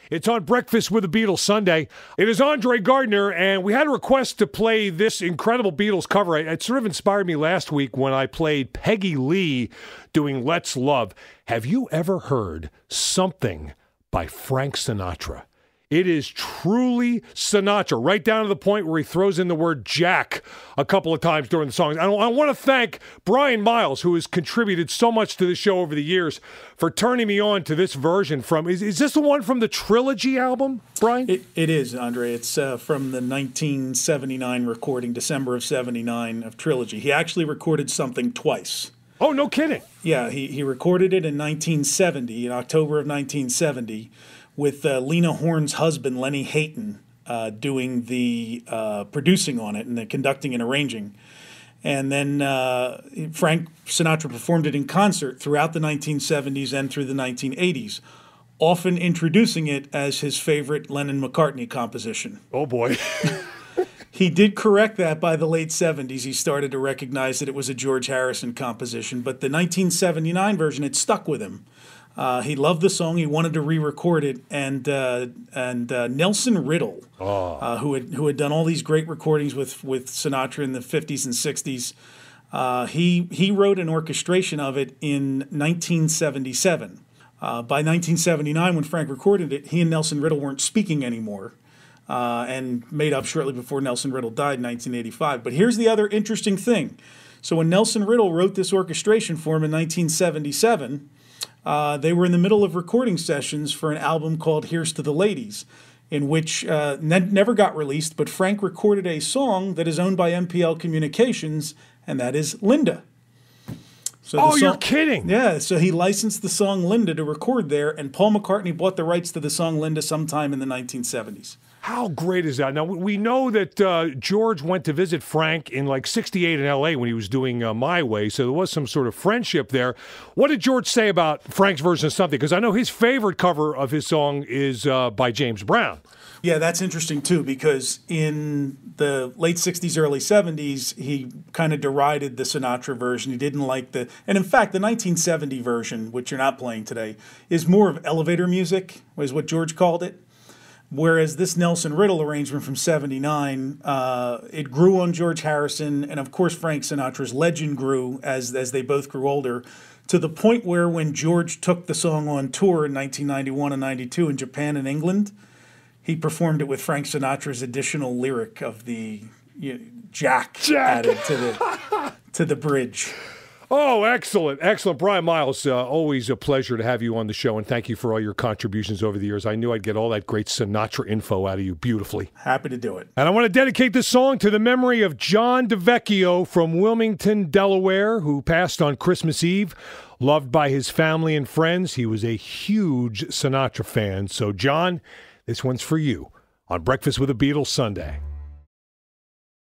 It's on Breakfast with the Beatles Sunday. It is Andre Gardner, and we had a request to play this incredible Beatles cover. It sort of inspired me last week when I played Peggy Lee doing Let's Love. Have you ever heard Something by Frank Sinatra? It is truly Sinatra, right down to the point where he throws in the word Jack a couple of times during the song. I want to thank Brian Miles, who has contributed so much to the show over the years, for turning me on to this version from, is this the one from the Trilogy album, Brian? It is, Andre. It's from the 1979 recording, December of 79 of Trilogy. He actually recorded Something twice. Oh, no kidding. Yeah, he recorded it in 1970, in October of 1970, with Lena Horne's husband, Lenny Hayton, doing the producing on it and the conducting and arranging. And then Frank Sinatra performed it in concert throughout the 1970s and through the 1980s, often introducing it as his favorite Lennon-McCartney composition. Oh, boy. He did correct that by the late 70s. He started to recognize that it was a George Harrison composition. But the 1979 version, it stuck with him. He loved the song. He wanted to re-record it, and Nelson Riddle, who had done all these great recordings with Sinatra in the 50s and 60s, he wrote an orchestration of it in 1977. By 1979, when Frank recorded it, he and Nelson Riddle weren't speaking anymore, and made up shortly before Nelson Riddle died in 1985. But here's the other interesting thing. So when Nelson Riddle wrote this orchestration for him in 1977, they were in the middle of recording sessions for an album called Here's to the Ladies, in which never got released, but Frank recorded a song that is owned by MPL Communications, and that is Linda. So you're kidding. Yeah, so he licensed the song Linda to record there, and Paul McCartney bought the rights to the song Linda sometime in the 1970s. How great is that? Now, we know that George went to visit Frank in like 68 in L.A. when he was doing My Way, so there was some sort of friendship there. What did George say about Frank's version of Something? Because I know his favorite cover of his song is by James Brown. Yeah, that's interesting, too, because in the late 60s, early 70s, he kind of derided the Sinatra version. He didn't like the... And in fact, the 1970 version, which you're not playing today, is more of elevator music, is what George called it. Whereas this Nelson Riddle arrangement from 79, it grew on George Harrison, and of course Frank Sinatra's legend grew as they both grew older, to the point where when George took the song on tour in 1991 and 92 in Japan and England, he performed it with Frank Sinatra's additional lyric of the Jack added to the bridge. Oh, excellent. Excellent. Brian Miles, always a pleasure to have you on the show, and thank you for all your contributions over the years. I knew I'd get all that great Sinatra info out of you beautifully. Happy to do it. And I want to dedicate this song to the memory of John DeVecchio from Wilmington, Delaware, who passed on Christmas Eve. Loved by his family and friends. He was a huge Sinatra fan. So, John, this one's for you on Breakfast with the Beatles Sunday.